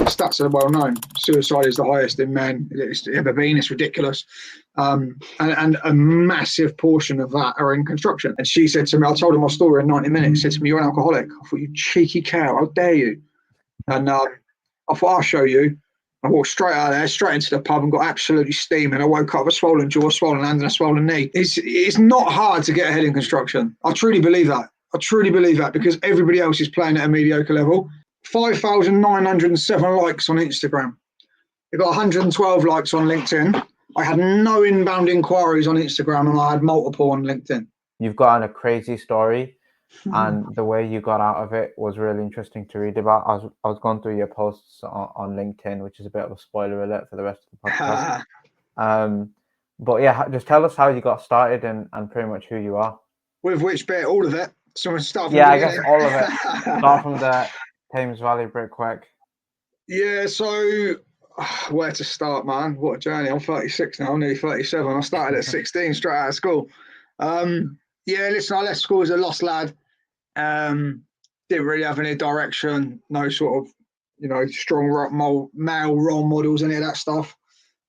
stats are well known. Suicide is the highest in men it's ever been. It's ridiculous. And a massive portion of that are in construction. And she said to me, I told her my story in 90 minutes. She said to me, you're an alcoholic. I thought, you cheeky cow, how dare you? And I thought, I'll show you. I walked straight out there, straight into the pub and got absolutely steaming. I woke up with a swollen jaw, swollen hand and a swollen knee. It's not hard to get ahead in construction. I truly believe that. Because everybody else is playing at a mediocre level. 5,907 likes on Instagram. I got 112 likes on LinkedIn. I had no inbound inquiries on Instagram and I had multiple on LinkedIn. You've got a crazy story. And the way you got out of it was really interesting to read about. I was going through your posts on LinkedIn, which is a bit of a spoiler alert for the rest of the podcast. But yeah, just tell us how you got started and pretty much who you are. With which bit? All of it? So start from I guess all of it. Start from the Thames Valley Brickwork. Yeah, so where to start, man? What a journey. I'm 36 now, I'm nearly 37. I started at 16 straight out of school. Listen, I left school as a lost lad. Didn't really have any direction, no sort of, strong male role models, any of that stuff.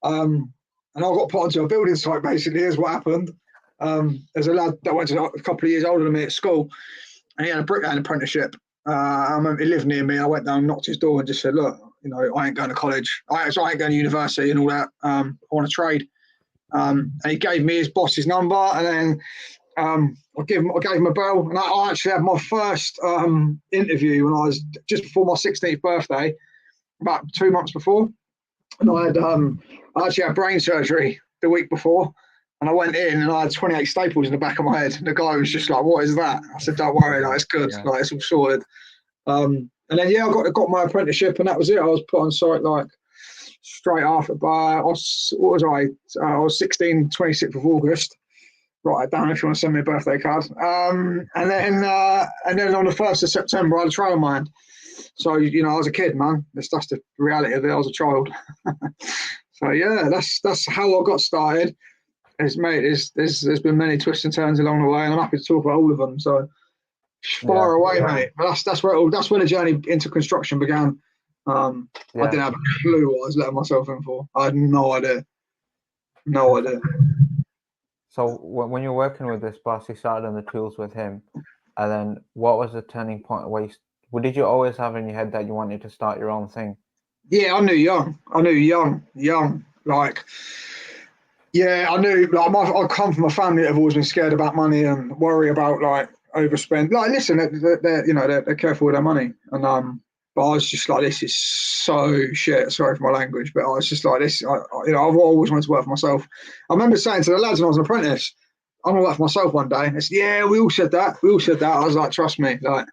And I got put onto a building site, basically, is what happened. There's a lad that went to a couple of years older than me at school, and he had a bricklaying apprenticeship. I remember he lived near me. I went down and knocked his door and just said, look, I ain't going to college. I ain't going to university and all that. I want to trade. And he gave me his boss's number, and then I gave him a bell, and I actually had my first interview when I was just before my 16th birthday, about 2 months before, and I actually had brain surgery the week before, and I went in and I had 28 staples in the back of my head, and the guy was just like, "What is that?" I said, "Don't worry, it's good, it's all sorted." And then I got my apprenticeship, and that was it. I was put on site straight after. I was 16, 26th of August. Write it down if you want to send me a birthday card. And then on the 1st of September, I had a trial mine. So, I was a kid, man. That's the reality of it. I was a child. So, yeah, that's how I got started. There's been many twists and turns along the way, and I'm happy to talk about all of them. So, far away, mate. But that's where the journey into construction began. I didn't have a clue what I was letting myself in for. I had no idea. No idea. So when you're working with this boss, you started on the tools with him, and then what was the turning point where did you always have in your head that you wanted to start your own thing? Yeah, I knew young. I knew I come from a family that have always been scared about money and worry about overspend. Listen, they're careful with their money, and but I was just like, this is so shit. Sorry for my language, but I was just like this. I've always wanted to work for myself. I remember saying to the lads when I was an apprentice, I'm gonna work for myself one day. And they said, yeah, we all said that. I was like, trust me, I'm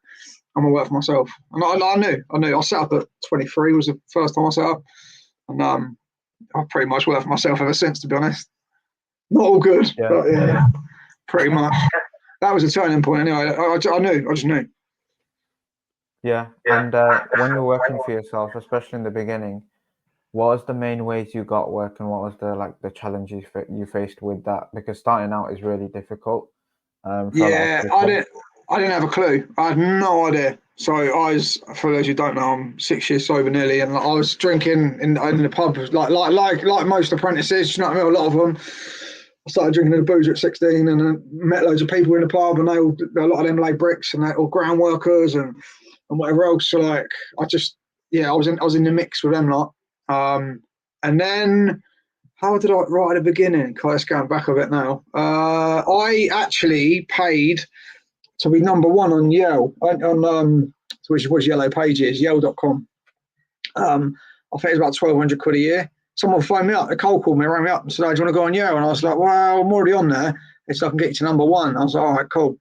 gonna work for myself. And I knew. I set up at 23 was the first time I set up, and I've pretty much worked for myself ever since. To be honest, not all good, but yeah, pretty much. That was a turning point. Anyway, I just knew. Yeah, and when you're working for yourself, especially in the beginning, what was the main ways you got work, and what was the challenges you faced with that? Because starting out is really difficult. I didn't have a clue. I had no idea. So for those who don't know, I'm 6 years sober nearly, and I was drinking in the pub like most apprentices. You know what I mean? A lot of them. I started drinking in the boozer at 16, and then met loads of people in the pub, and a lot of them laid bricks and all ground workers and whatever else. So I was in the mix with them lot. And then how did I right at the beginning? Let's go back a bit now. I actually paid to be number one on Yale, which was Yellow Pages, Yale.com. I think it was about 1,200 quid a year. Someone phoned me up, a cold called me, rang me up and said, "Oh, do you want to go on Yale?" And I was like, "Well, I'm already on there. It's I can get you to number one." I was like, "All right, cool."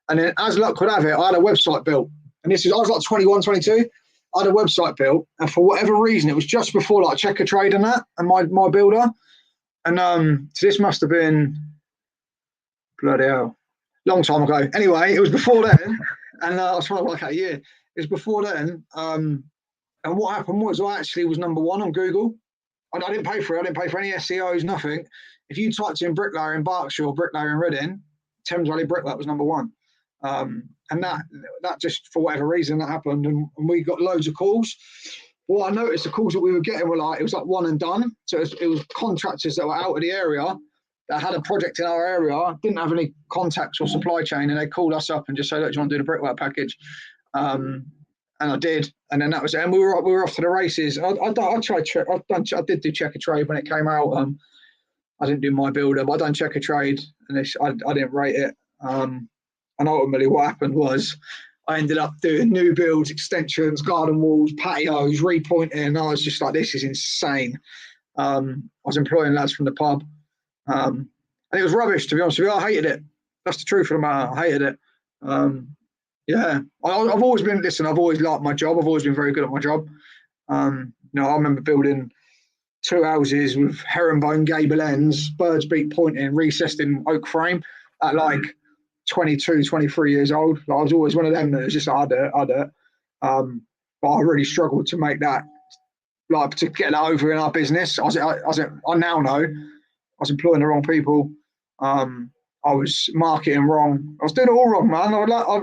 And then as luck would have it, I had a website built. And I was like 21, 22. I had a website built, and for whatever reason, it was just before Checker Trade and that, and my builder. And so this must have been bloody hell, long time ago. Anyway, it was before then, and I was trying to work out a year. It was before then, and what happened was I actually was number one on Google. I didn't pay for it. I didn't pay for any SEOs, nothing. If you typed in bricklayer in Berkshire or bricklayer in Reading, Thames Valley Brickwork was number one. And that just for whatever reason that happened, and we got loads of calls. what I noticed, the calls that we were getting were like, it was like one and done. So it was contractors that were out of the area that had a project in our area, didn't have any contacts or supply chain, and they called us up and just said, look, do you want to do the brickwork package? And I did, and then that was it. And we were off to the races. I did do Checker Trade when it came out. I didn't do My Builder, but I done Checker Trade, and I didn't rate it. And ultimately, what happened was I ended up doing new builds, extensions, garden walls, patios, repointing. I was just like, this is insane. I was employing lads from the pub. And it was rubbish, to be honest with you. I hated it. That's the truth of the matter. I hated it. Yeah, I've always been, listen, I've always liked my job. I've always been very good at my job. I remember building 2 houses with herringbone gable ends, birds beak pointing, recessed in oak frame at like 22, 23 years old. Like, I was always one of them that was just, I'd do it. But I really struggled to make that, like, to get that over in our business. I now know I was employing the wrong people. I was marketing wrong. I was doing it all wrong, man.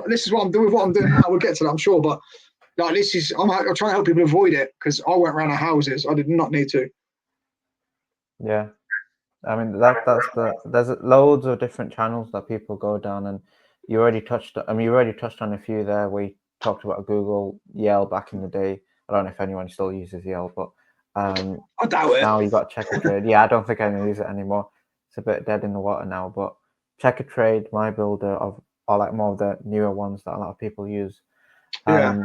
This is what I'm doing. What I'm doing now, we'll get to that, I'm sure. But like, I'm trying to help people avoid it, because I went around our houses. I did not need to. Yeah, I mean there's loads of different channels that people go down, and you already touched on a few there. We talked about Google, Yale back in the day. I don't know if anyone still uses Yale, but I doubt it. now you got Checker Trade. Yeah, I don't think anyone uses it anymore. It's a bit dead in the water now, but Checker Trade, My Builder are like more of the newer ones that a lot of people use. Yeah.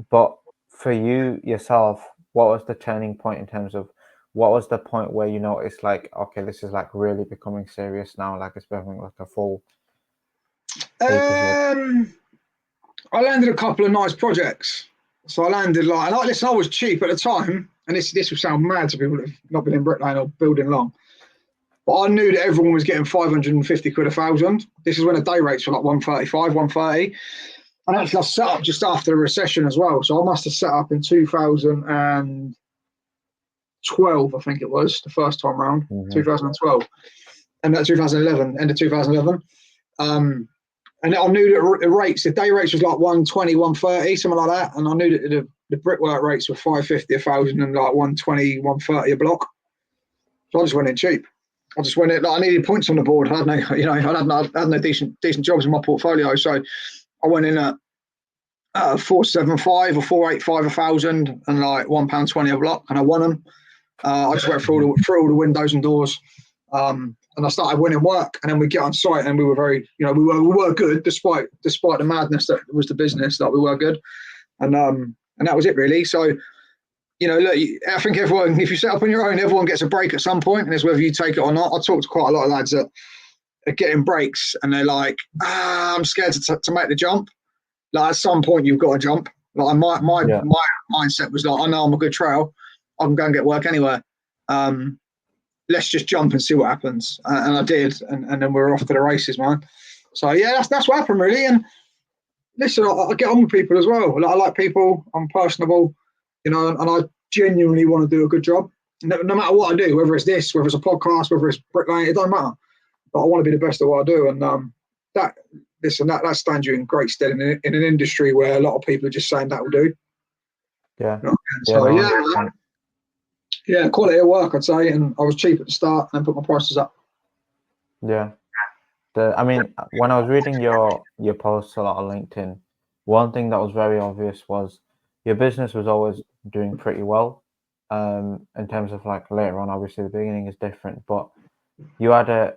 But for you yourself, what was the turning point in terms of, what was the point where you noticed, like, okay, this is like really becoming serious now, like it's becoming like a full I landed a couple of nice projects. So I landed listen, I was cheap at the time, and this will sound mad to people that have not been in bricklaying or building long, but I knew that everyone was getting 550 quid a thousand. This is when the day rates were like 135, 130. And actually, I set up just after the recession as well. So I must have set up in 2012, I think it was, the first time round, 2012. And 2011, end of 2011. And I knew that the day rates was like 120, 130, something like that. And I knew that the brickwork rates were 550 a thousand and like 120, 130 a block. So I just went in cheap. I just went in, like, I needed points on the board. I had no decent jobs in my portfolio. So I went in at 475 or 485 a thousand and like £1.20 a block, and I won them. I just went through all the windows and doors. And I started winning work, and then we get on site, and we were very, we were good despite the madness that was the business. That we were good, and that was it really. So, look, I think everyone, if you set up on your own, everyone gets a break at some point, and it's whether you take it or not. I talked to quite a lot of lads that are getting breaks, and they're like, I'm scared to make the jump. Like, at some point, you've got to jump. Like, my mindset was like, I know I'm a good trail. I can go and get work anywhere. Let's just jump and see what happens. And I did, and then we were off to the races, man. So yeah, that's what happened really. And listen, I get on with people as well. Like, I like people. I'm personable, and I genuinely want to do a good job. No matter what I do, whether it's this, whether it's a podcast, whether it's bricklaying, it doesn't matter. But I want to be the best at what I do, and that stands you in great stead in an industry where a lot of people are just saying that will do. Yeah. So yeah, quality of work, I'd say, and I was cheap at the start and then put my prices up. Yeah. I mean, when I was reading your posts a lot on LinkedIn, one thing that was very obvious was your business was always doing pretty well. In terms of, like, later on, obviously the beginning is different, but you had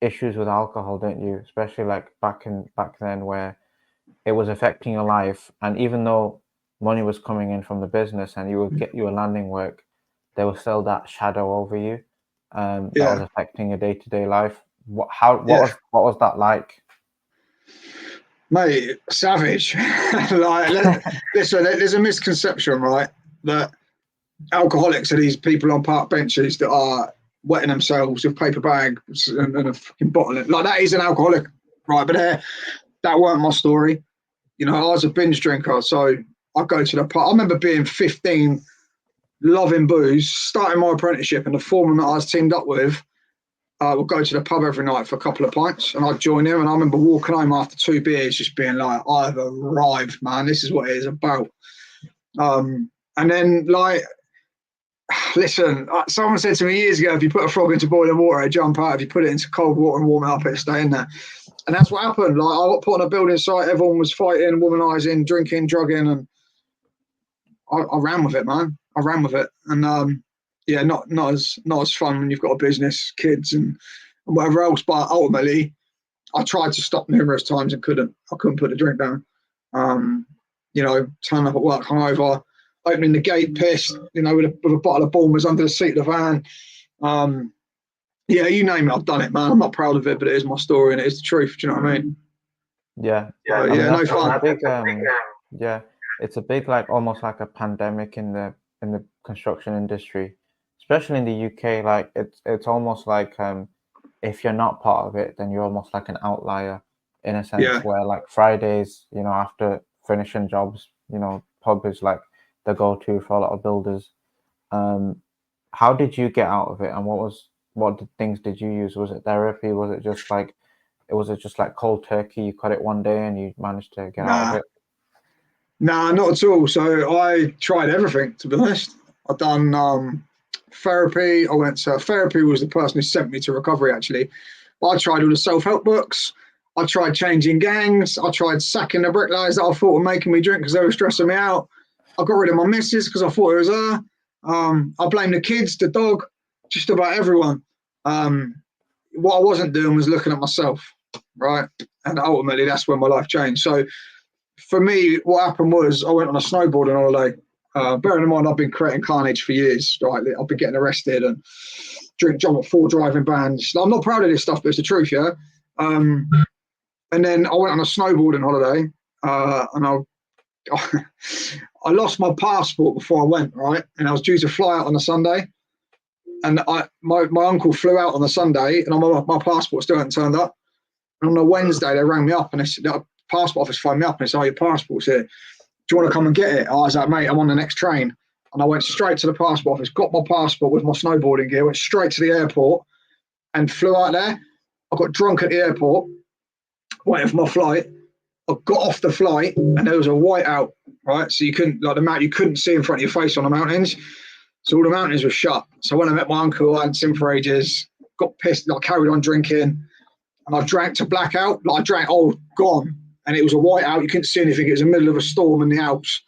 issues with alcohol, didn't you? Especially like back then, where it was affecting your life, and even though money was coming in from the business and you were landing work, there was still that shadow over you that was affecting your day-to-day life. What was that like? Mate, savage. Listen, there's a misconception, right, that alcoholics are these people on park benches that are wetting themselves with paper bags and a fucking bottle. Like, that is an alcoholic, right? But that weren't my story. I was a binge drinker, so I go to the pub. I remember being 15, loving booze, starting my apprenticeship, and the foreman that I was teamed up with would go to the pub every night for a couple of pints, and I'd join him. And I remember walking home after 2 beers, just being like, I've arrived, man. This is what it is about. And then like, listen, someone said to me years ago, if you put a frog into boiling water, it jump out. If you put it into cold water and warm it up, it stay in there. And that's what happened. Like, I got put on a building site, everyone was fighting, womanizing, drinking, drugging, and I ran with it, man. I ran with it. And yeah, not as fun when you've got a business, kids, and whatever else. But ultimately, I tried to stop numerous times and couldn't. I couldn't put the drink down. Turning up at work hungover, opening the gate pissed, with a bottle of Bulmers under the seat of the van. Yeah, you name it, I've done it, man. I'm not proud of it, but it is my story and it is the truth. Do you know what I mean? Yeah. I mean, no fun. Yeah, it's a big, like, almost like a pandemic in the construction industry, especially in the UK. Like, it's almost like if you're not part of it, then you're almost like an outlier in a sense, where like Fridays, after finishing jobs, pub is like the go-to for a lot of builders. How did you get out of it, and what things did you use? Was it therapy? Was it just like cold turkey? You cut it one day and you managed to get out of it? Nah, not at all. So I tried everything, to be honest. I've done therapy. Therapy was the person who sent me to recovery, actually. I tried all the self-help books. I tried changing gangs. I tried sacking the bricklayers that I thought were making me drink because they were stressing me out. I got rid of my missus because I thought it was her. I blamed the kids, the dog, just about everyone. What I wasn't doing was looking at myself, right? And ultimately, that's when my life changed. So for me, what happened was I went on a snowboarding holiday. Bearing in mind, I've been creating carnage for years, right? I've been getting arrested and jump at 4 driving bans. I'm not proud of this stuff, but it's the truth, yeah? And then I went on a snowboarding holiday, and I lost my passport before I went, right? And I was due to fly out on a Sunday. And my uncle flew out on the Sunday, and my passport still hadn't turned up. And on a Wednesday, they rang me up, and they said, the passport office phoned me up and said, "Oh, your passport's here. Do you want to come and get it?" I was like, "Mate, I'm on the next train." And I went straight to the passport office, got my passport with my snowboarding gear, went straight to the airport and flew out there. I got drunk at the airport, waiting for my flight. I got off the flight and there was a whiteout, right? So you couldn't see in front of your face on the mountains. So all the mountains were shut. So when I met my uncle, I hadn't seen him for ages, got pissed, I carried on drinking, and I drank to blackout. Like I drank, gone. And it was a whiteout. You couldn't see anything. It was in the middle of a storm in the Alps.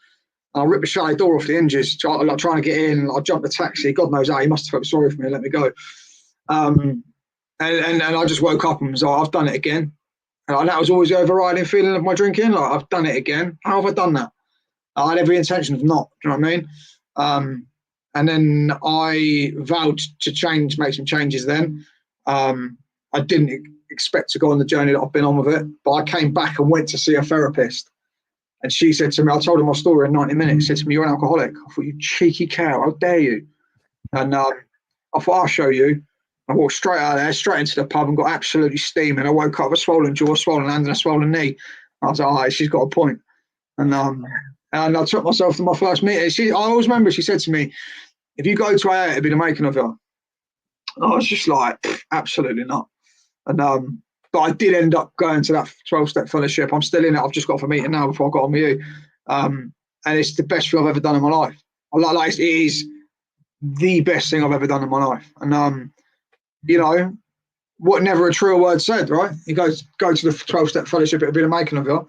And I ripped the chalet door off the hinges, trying to get in. I jumped the taxi. God knows how. He must have felt sorry for me and let me go. And I just woke up and was like, I've done it again. And that was always the overriding feeling of my drinking. Like, I've done it again. How have I done that? I had every intention of not. Do you know what I mean? And then I vowed to change, make some changes then. I didn't expect to go on the journey that I've been on with it, but I came back and went to see a therapist. And she said to me, I told her my story in 90 minutes. She said to me, "You're an alcoholic." I thought, "You cheeky cow, how dare you?" And I thought, "I'll show you." I walked straight out there, straight into the pub and got absolutely steaming. I woke up with a swollen jaw, swollen hand and a swollen knee. I was like, "All right, she's got a point." And I took myself to my first meeting. I always remember she said to me, "If you go to AA, it'll be the making of you." And I was just like, absolutely not. And but I did end up going to that 12-step fellowship. I'm still in it. I've just got off a meeting now before I got on with you. And it's the best thing I've ever done in my life. It is the best thing I've ever done in my life. And what never a truer word said, right? You go to the 12-step fellowship, it'll be the making of you.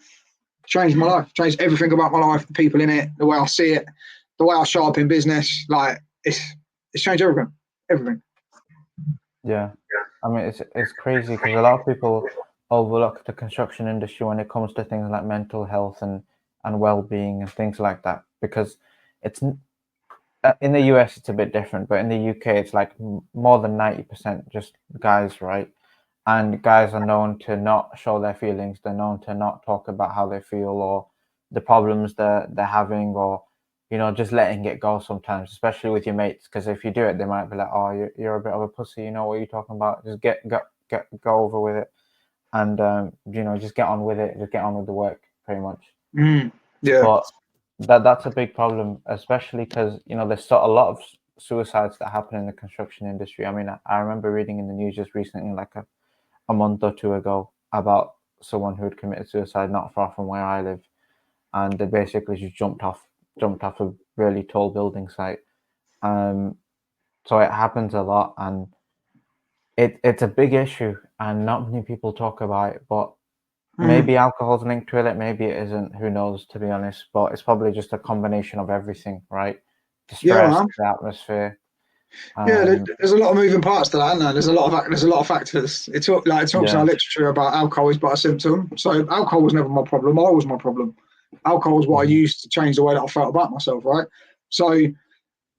Changed my life, changed everything about my life, the people in it, the way I see it, the way I show up in business. Like, it's changed everything. Yeah, I mean, it's crazy because a lot of people overlook the construction industry when it comes to things like mental health and well-being and things like that, because it's in the US it's a bit different, but in the UK it's like more than 90% just guys, right? And guys are known to not show their feelings. They're known to not talk about how they feel or the problems they're having, or just letting it go sometimes, especially with your mates. Because if you do it, they might be like, "Oh, you're a bit of a pussy. You know what you're talking about? Just go over with it, and just get on with it. Just get on with the work, pretty much." Yeah. But that's a big problem, especially because there's a lot of suicides that happen in the construction industry. I mean, I remember reading in the news just recently, like a month or two ago, about someone who had committed suicide not far from where I live, and they basically just jumped off jumped off a really tall building site. So it happens a lot, and it's a big issue, and not many people talk about it. But maybe alcohol's linked to it, maybe it isn't. Who knows, to be honest? But it's probably just a combination of everything, right? The stress, Yeah, man. the atmosphere. Yeah, there's a lot of moving parts to that, isn't there? There's a lot of factors. It talks in Yeah. our literature about alcohol is but a symptom. So alcohol was never my problem. I was my problem. Alcohol was what I used to change the way that I felt about myself, right? So,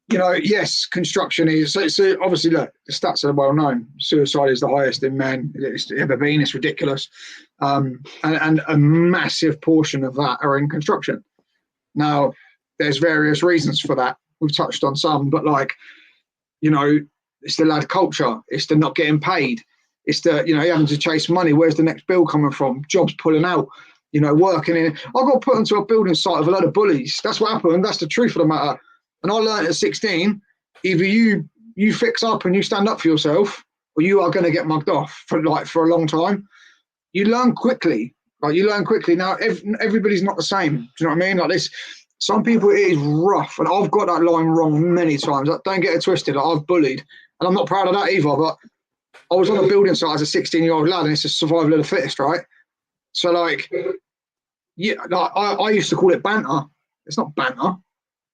yes, construction is. So obviously, look, the stats are well known. Suicide is the highest in men it's ever been. It's ridiculous, and a massive portion of that are in construction. Now, there's various reasons for that. We've touched on some, but it's the lad culture. It's the not getting paid. It's the, having to chase money. Where's the next bill coming from? Jobs pulling out, working in. I got put onto a building site of a load of bullies. That's what happened. That's the truth of the matter. And I learned at 16, either you fix up and you stand up for yourself, or you are going to get mugged off for a long time. You learn quickly. Now, everybody's not the same. Do you know what I mean? Like this. Some people, it is rough, and I've got that line wrong many times. Don't get it twisted. I've bullied, and I'm not proud of that either. But I was on a building site as a 16-year-old lad, and it's a survival of the fittest, right? So, I used to call it banter. It's not banter.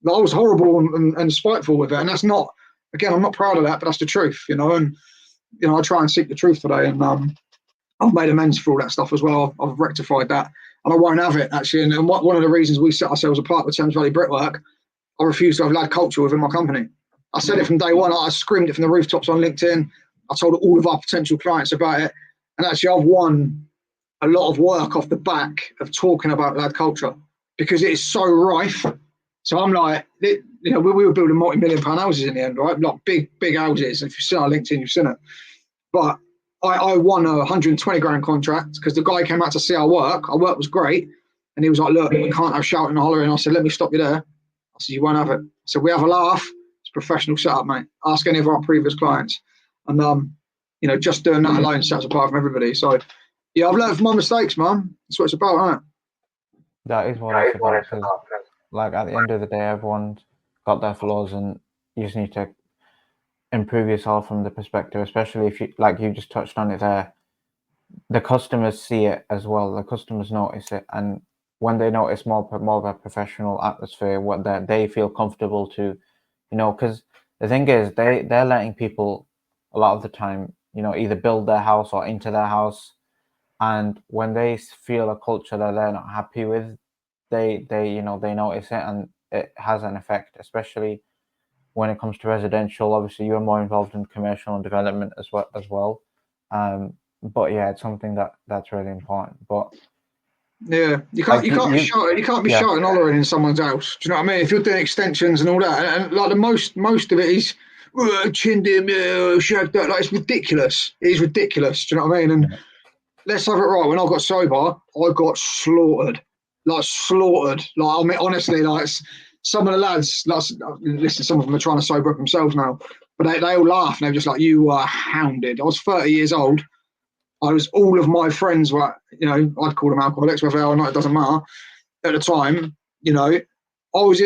I was horrible and spiteful with it, and that's not. Again, I'm not proud of that, but that's the truth, And I try and seek the truth today, and I've made amends for all that stuff as well. I've rectified that. And I won't have it, actually. And one of the reasons we set ourselves apart with Thames Valley Brickwork, I refuse to have lad culture within my company. I said it from day one. I screamed it from the rooftops on LinkedIn. I told all of our potential clients about it. And actually, I've won a lot of work off the back of talking about lad culture because it is so rife. So I'm like, we were building multi-million-pound houses in the end, right? Like big houses. If you've seen our LinkedIn, you've seen it. But I won a 120 grand contract because the guy came out to see our work. Our work was great. And he was like, look, we can't have shouting and hollering. I said, let me stop you there. I said, you won't have it. So we have a laugh. It's a professional setup, mate. Ask any of our previous clients. And, just doing that alone sets apart from everybody. So, yeah, I've learned from my mistakes, man. That's what it's about, isn't it? That is what it's about. Like, at the end of the day, everyone's got their flaws, and you just need to improve yourself from the perspective, especially if you, like you just touched on it there, the customers see it as well. The customers notice it, and when they notice more of a professional atmosphere, what they feel comfortable to, because the thing is, they're letting people a lot of the time, either build their house or into their house, and when they feel a culture that they're not happy with, they notice it, and it has an effect, especially when it comes to residential. Obviously, you're more involved in commercial and development as well. But yeah, it's something that's really important. But yeah, you can't be shouting and hollering in someone's house. Do you know what I mean? If you're doing extensions and all that, and like the most of it is chinned him, shagged that. Like it's ridiculous. It is ridiculous. Do you know what I mean? And let's have it right. When I got sober, I got slaughtered. Like I mean, honestly, like some of the lads, listen, some of them are trying to sober up themselves now, but they all laugh and they're just like, you were hounded. I was 30 years old. All of my friends were, I'd call them alcoholics, whether they are or not, it doesn't matter. At the time, I was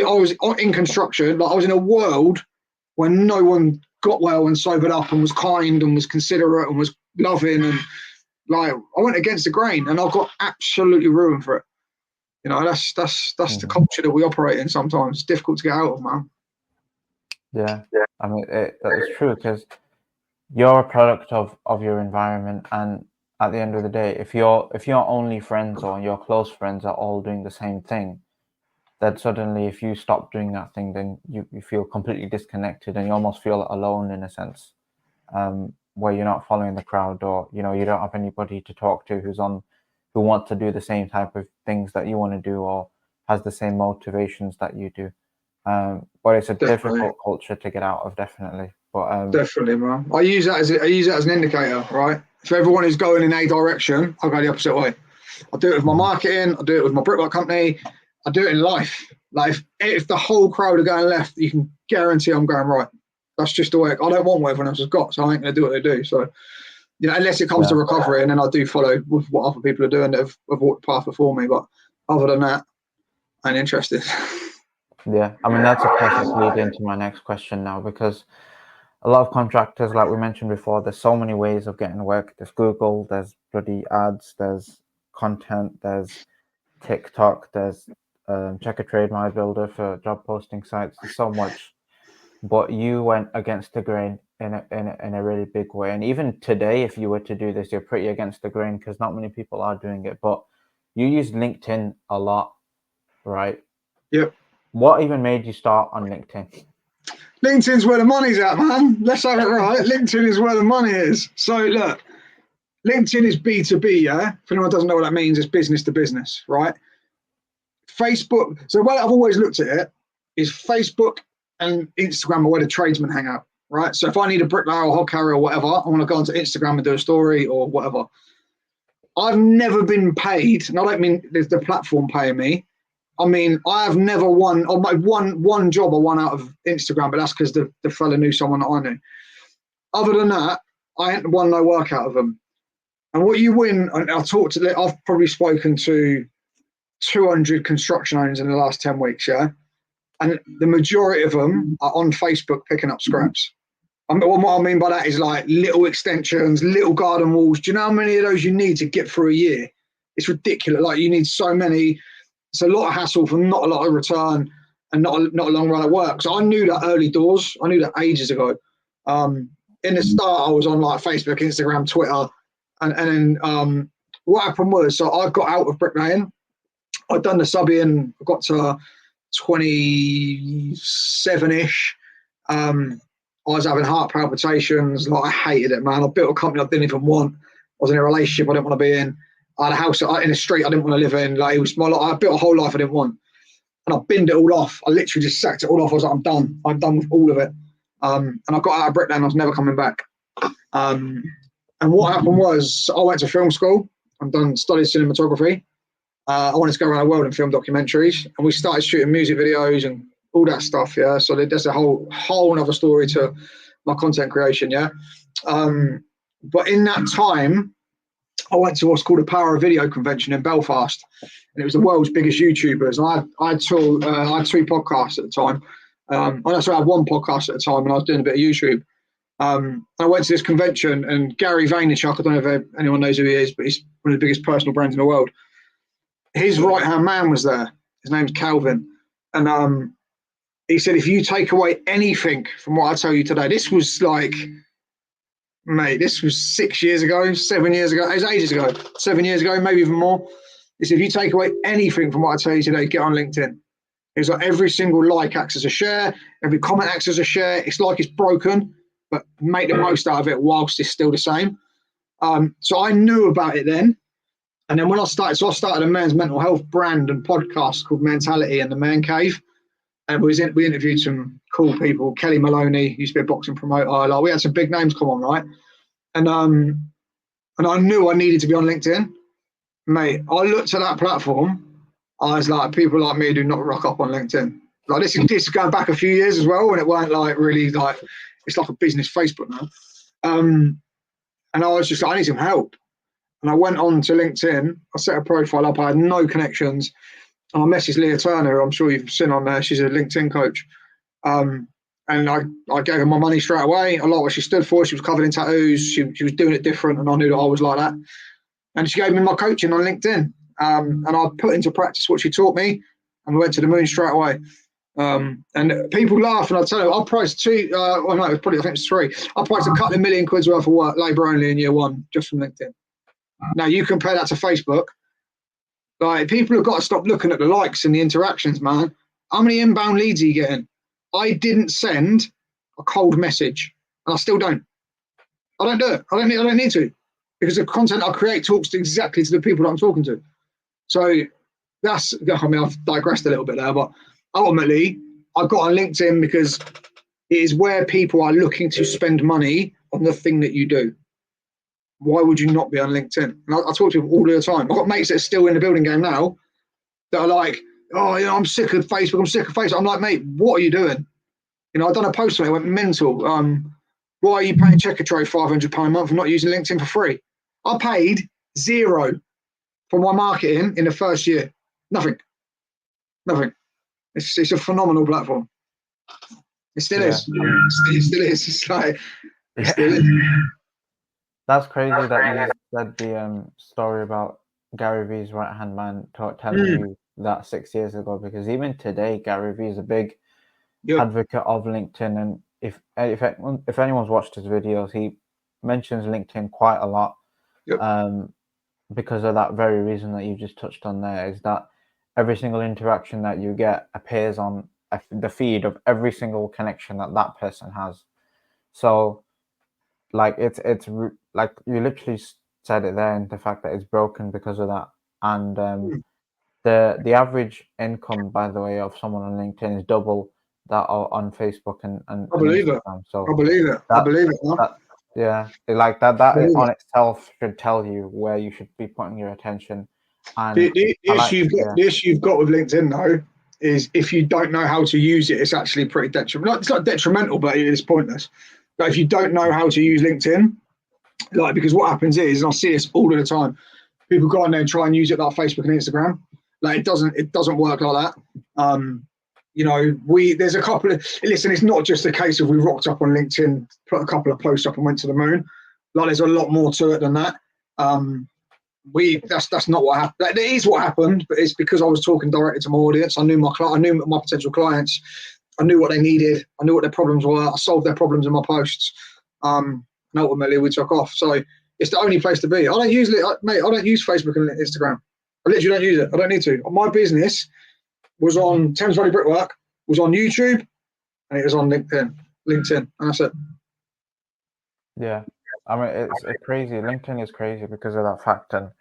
in construction. Like I was in a world where no one got well and sobered up and was kind and was considerate and was loving, and like I went against the grain and I got absolutely ruined for it. That's the culture that we operate in. Sometimes it's difficult to get out of, man. Yeah. I mean, that is true, because you're a product of your environment, and at the end of the day, if your only friends or your close friends are all doing the same thing, then suddenly if you stop doing that thing, then you feel completely disconnected, and you almost feel alone in a sense, where you're not following the crowd, or you don't have anybody to talk to who wants to do the same type of things that you want to do, or has the same motivations that you do. But it's a difficult culture to get out of, definitely. But definitely, man. I use that as an indicator, right? If everyone is going in a direction, I'll go the opposite way. I do it with my marketing. I do it with my brickwork company. I do it in life. Like if the whole crowd are going left, you can guarantee I'm going right. That's just the way. I don't want what everyone else has got, so I ain't going to do what they do. So, unless it comes to recovery, and then I do follow with what other people are doing that have walked the path before me. But other than that, I ain't interested. Yeah, I mean that's a perfect lead into my next question now, because a lot of contractors, like we mentioned before, there's so many ways of getting work. There's Google, there's bloody ads, there's content, there's TikTok, there's Check a Trade My Builder for job posting sites. There's so much, but you went against the grain in a really big way. And even today, if you were to do this, you're pretty against the grain because not many people are doing it. But you use LinkedIn a lot, right? Yep. What even made you start on LinkedIn? LinkedIn's where the money's at, man. Let's have it right. LinkedIn is where the money is. So look, LinkedIn is B2B, yeah? If anyone doesn't know what that means, it's business to business, right? Facebook, so the way I've always looked at it is Facebook and Instagram are where the tradesmen hang out, right? So if I need a bricklayer or hog carrier or whatever, I want to go onto Instagram and do a story or whatever. I've never been paid, and I don't mean there's the platform paying me. I mean, I have never won, or my one job I won out of Instagram, but that's because the fella knew someone that I knew. Other than that, I ain't won no work out of them. And what you win, and I've probably spoken to 200 construction owners in the last 10 weeks, yeah? And the majority of them are on Facebook picking up scraps. What I mean by that is like little extensions, little garden walls. Do you know how many of those you need to get through a year? It's ridiculous. Like you need so many. It's a lot of hassle for not a lot of return and not a long run of work. So I knew that early doors. I knew that ages ago. In the start, I was on like Facebook, Instagram, Twitter, and then what happened was, so I got out of bricklaying. I'd done the subbing. I got to 27-ish. I was having heart palpitations. Like I hated it, man. I built a company I didn't even want. I was in a relationship I didn't want to be in. I had a house in a street I didn't want to live in. Like it was I built a whole life I didn't want, and I binned it all off. I literally just sacked it all off. I was like, I'm done. I'm done with all of it. And I got out of bricklaying. I was never coming back. And what happened was, I went to film school. Studied cinematography. I wanted to go around the world and film documentaries, and we started shooting music videos and all that stuff. Yeah, so there's a whole another story to my content creation. Yeah, but in that time, I went to what's called a Power of Video convention in Belfast, and it was the world's biggest YouTubers. And I had two podcasts at the time. I had one podcast at the time, and I was doing a bit of YouTube. I went to this convention, and Gary Vaynerchuk, I don't know if anyone knows who he is, but he's one of the biggest personal brands in the world. His right-hand man was there. His name's Calvin. And he said, if you take away anything from what I tell you today, this was like, mate, this was 6 years ago, 7 years ago, it was ages ago, 7 years ago, maybe even more. He said, if you take away anything from what I tell you today, get on LinkedIn. It's like every single like acts as a share, every comment acts as a share. It's like it's broken, but make the most out of it whilst it's still the same. So I knew about it then. And then when I started a men's mental health brand and podcast called Mentality and the Man Cave. And we interviewed some cool people. Kelly Maloney used to be a boxing promoter. Like we had some big names come on, right? And I knew I needed to be on LinkedIn. Mate, I looked at that platform. I was like, people like me do not rock up on LinkedIn. Like this is going back a few years as well, when it weren't like really like, it's like a business Facebook now. And I was just like, I need some help. And I went on to LinkedIn. I set a profile up. I had no connections. And I messaged Leah Turner, I'm sure you've seen on there. She's a LinkedIn coach. And I gave her my money straight away. A lot of what she stood for. She was covered in tattoos. She was doing it different, and I knew that I was like that. And she gave me my coaching on LinkedIn. And I put into practice what she taught me, and we went to the moon straight away. And people laugh, and I tell you, I priced I think it's three. I priced a couple of million quid's worth of work, labour only, in year one, just from LinkedIn. Now you compare that to Facebook. Like people have got to stop looking at the likes and the interactions, man. How many inbound leads are you getting? I didn't send a cold message, and I still don't. I don't do it. I don't need to, because the content I create talks exactly to the people that I'm talking to. So that's, I mean, I've digressed a little bit there, but ultimately I got on LinkedIn because it is where people are looking to spend money on the thing that you do. Why would you not be on LinkedIn? And I talk to people all the time. I've got mates that are still in the building game now that are like, oh, you know, I'm sick of Facebook. I'm like, mate, what are you doing? You know, I've done a post where I went mental. Why are you paying Check a Trade £500 a month and not using LinkedIn for free? I paid zero for my marketing in the first year. Nothing. You It's a phenomenal platform. It still is. It still is. It's like it still is. That's crazy that you said the story about Gary Vee's right-hand man telling you that 6 years ago, because even today Gary Vee is a big advocate of LinkedIn, and if anyone's watched his videos, he mentions LinkedIn quite a lot, because of that very reason that you just touched on there, is that every single interaction that you get appears on the feed of every single connection that person has. So like it's like you literally said it there, and the fact that it's broken because of that. And the average income, by the way, of someone on LinkedIn is double that on Facebook and I believe Instagram. it. So I believe it. I believe it. Yeah, like that on itself should tell you where you should be putting your attention. And the issue you've got with LinkedIn though is if you don't know how to use it, it's actually pretty detrimental. It's not detrimental, but it is pointless. But if you don't know how to use LinkedIn, like, because what happens is, and I see this all of the time, people go on there and try and use it like Facebook and Instagram. Like it doesn't work like that. You know, there's a couple of, listen, it's not just a case of we rocked up on LinkedIn, put a couple of posts up and went to the moon. Like there's a lot more to it than that. That's not what happened. That is what happened, but it's because I was talking directly to my audience. I knew my potential clients. I knew what they needed. I knew what their problems were. I solved their problems in my posts. And ultimately we took off. So it's the only place to be. I don't use Facebook and Instagram. I literally don't use it. I don't need to. My business was on Thames Valley Brickwork, was on YouTube, and it was on LinkedIn, and that's it. Yeah, I mean it's crazy. LinkedIn is crazy because of that fact, and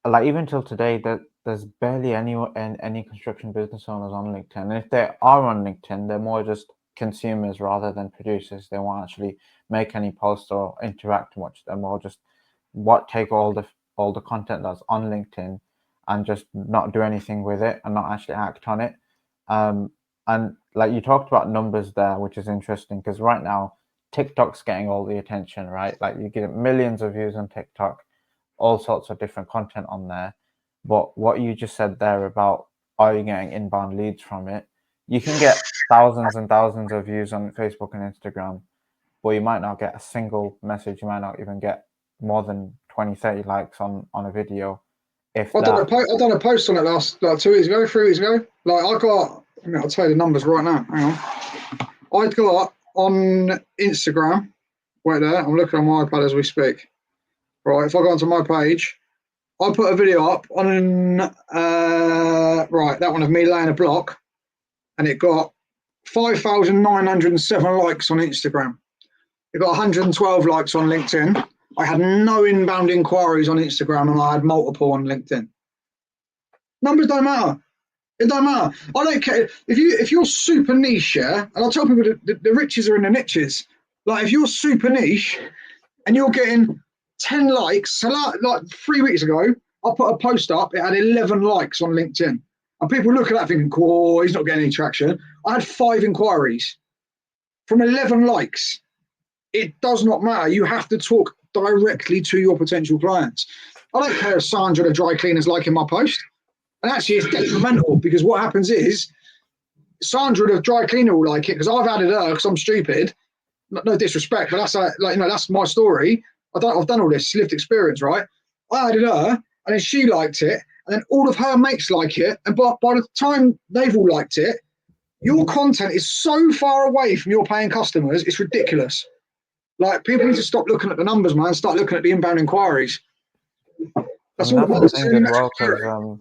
like even till today, there's barely any construction business owners on LinkedIn. And if they are on LinkedIn, they're more just consumers rather than producers. They won't actually make any posts or interact much. They're more just take all the content that's on LinkedIn and just not do anything with it and not actually act on it. And like you talked about numbers there, which is interesting because right now TikTok's getting all the attention, right? Like you get millions of views on TikTok, all sorts of different content on there. But what you just said there about are you getting inbound leads from it? You can get thousands and thousands of views on Facebook and Instagram, but you might not get a single message. You might not even get more than 20, 30 likes on a video. If I've done a post on it last 2 weeks ago, 3 weeks ago. Like I'll tell you the numbers right now. Hang on. I got on Instagram. Wait there. I'm looking on my iPad as we speak. Right. If I go onto my page, I put a video up on that one of me laying a block, and it got 5,907 likes on Instagram. It got 112 likes on LinkedIn. I had no inbound inquiries on Instagram, and I had multiple on LinkedIn. Numbers don't matter. It don't matter. I don't care if you're super niche, yeah. And I'll tell people the riches are in the niches. Like if you're super niche and you're getting 10 likes, so like 3 weeks ago, I put a post up. It had 11 likes on LinkedIn, and people look at that thinking, "Cool, he's not getting any traction." I had 5 inquiries from 11 likes. It does not matter. You have to talk directly to your potential clients. I don't care if Sandra, the dry cleaner's liking my post. And actually, it's detrimental because what happens is Sandra, the dry cleaner, will like it because I've added her because I'm stupid. No disrespect, but that's my story. I've done all this lived experience, right? I added her, and then she liked it, and then all of her mates like it, and by the time they've all liked it, your content is so far away from your paying customers, it's ridiculous. Like people need to stop looking at the numbers, man. Start looking at the inbound inquiries. That's all. That's the thing as well, because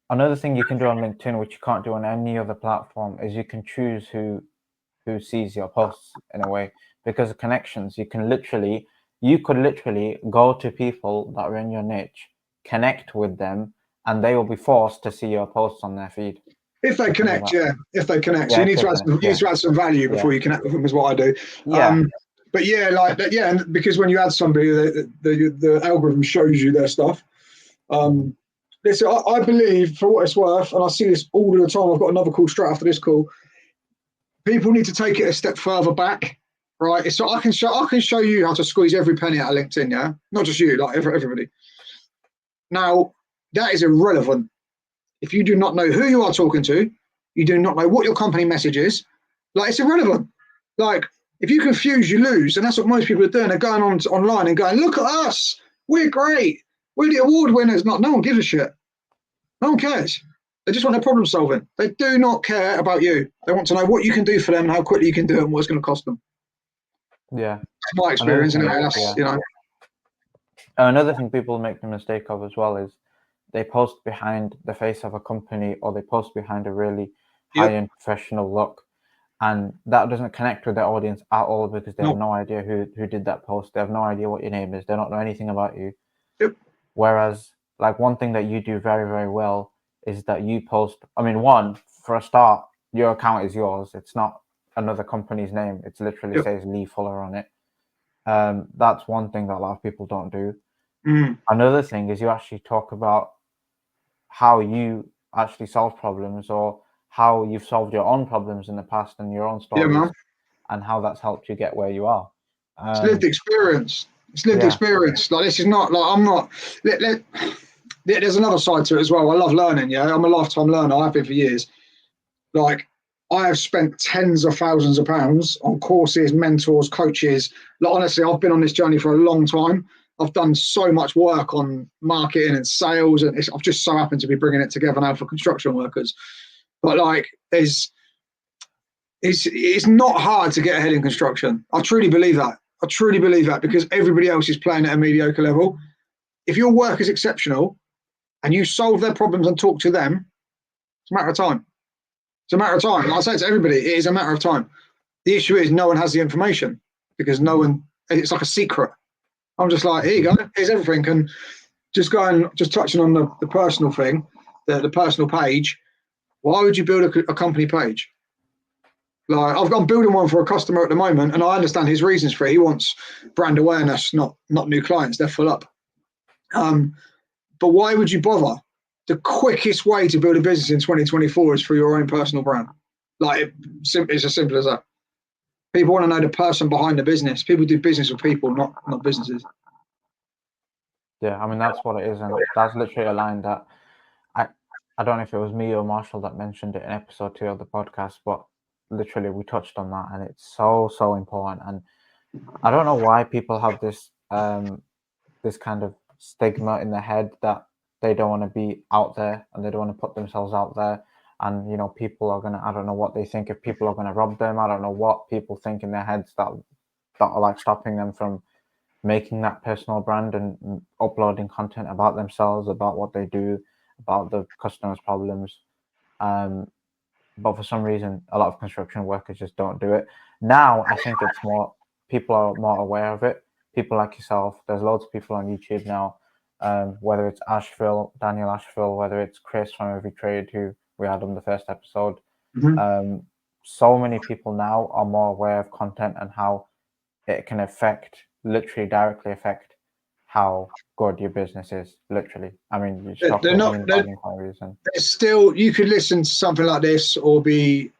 another thing you can do on LinkedIn, which you can't do on any other platform, is you can choose who sees your posts in a way. Because of connections, you could literally go to people that are in your niche, connect with them, and they will be forced to see your posts on their feed. If they connect, If they connect, so you need to add some value before you connect with them. Is what I do. Yeah. But yeah, like that, yeah, because when you add somebody, the algorithm shows you their stuff. Listen, I believe, for what it's worth, and I see this all the time. I've got another call straight after this call. People need to take it a step further back, right? So I can show you how to squeeze every penny out of LinkedIn, yeah, not just you, like everybody. Now that is irrelevant if you do not know who you are talking to, You do not know what your company message is. Like, it's irrelevant. Like, if you confuse, you lose. And that's what most people are doing. They're going on online and going, look at us. We're great. We're the award winners. No one gives a shit. No one cares. They just want their problem solving. They do not care about you. They want to know what you can do for them and how quickly you can do it and what it's going to cost them. Yeah. That's my experience. Another thing people make the mistake of as well is they post behind the face of a company, or they post behind a really high-end professional look. And that doesn't connect with their audience at all, because they have no idea who did that post. They have no idea what your name is. They don't know anything about you. Yep. Whereas, like, one thing that you do very, very well is that you post, one, for a start, your account is yours. It's not another company's name. It literally says Lee Fuller on it. That's one thing that a lot of people don't do. Another thing is you actually talk about how you actually solve problems, or how you've solved your own problems in the past and your own stories, and how that's helped you get where you are. It's lived experience. Experience. Like, this is not like, I'm not. There's another side to it as well. I love learning. Yeah, I'm a lifetime learner. I've been for years. Like, I have spent tens of thousands of pounds on courses, mentors, coaches. Like, honestly, I've been on this journey for a long time. I've done so much work on marketing and sales, and I've just so happened to be bringing it together now for construction workers. But like, it's not hard to get ahead in construction. I truly believe that. Because everybody else is playing at a mediocre level. If your work is exceptional and you solve their problems and talk to them, it's a matter of time. Like I say to everybody, it is a matter of time. The issue is no one has the information, because it's like a secret. I'm just like, here you go, here's everything. And just touching on the personal thing, the personal page. Why would you build a company page? Like, I'm building one for a customer at the moment, and I understand his reasons for it. He wants brand awareness, not new clients. They're full up. But why would you bother? The quickest way to build a business in 2024 is through your own personal brand. Like, it's as simple as that. People want to know the person behind the business. People do business with people, not businesses. Yeah, that's what it is, and that's literally a line that I don't know if it was me or Marshall that mentioned it in episode 2 of the podcast, but literally we touched on that, and it's so important. And I don't know why people have this this kind of stigma in their head that they don't want to be out there, and they don't want to put themselves out there. And people are gonna, I don't know what they think, if people are gonna rob them. I don't know what people think in their heads that are like stopping them from making that personal brand and uploading content about themselves, about what they do, about the customer's problems. But for some reason, a lot of construction workers just don't do it. Now, I think it's more, people are more aware of it. People like yourself, there's loads of people on YouTube now, whether it's Daniel Asheville, whether it's Chris from Every Trade, who we had on the first episode. So many people now are more aware of content and how it can literally directly affect how good your business is. Literally, you stop inquiries, and still, you could listen to something like this, or be,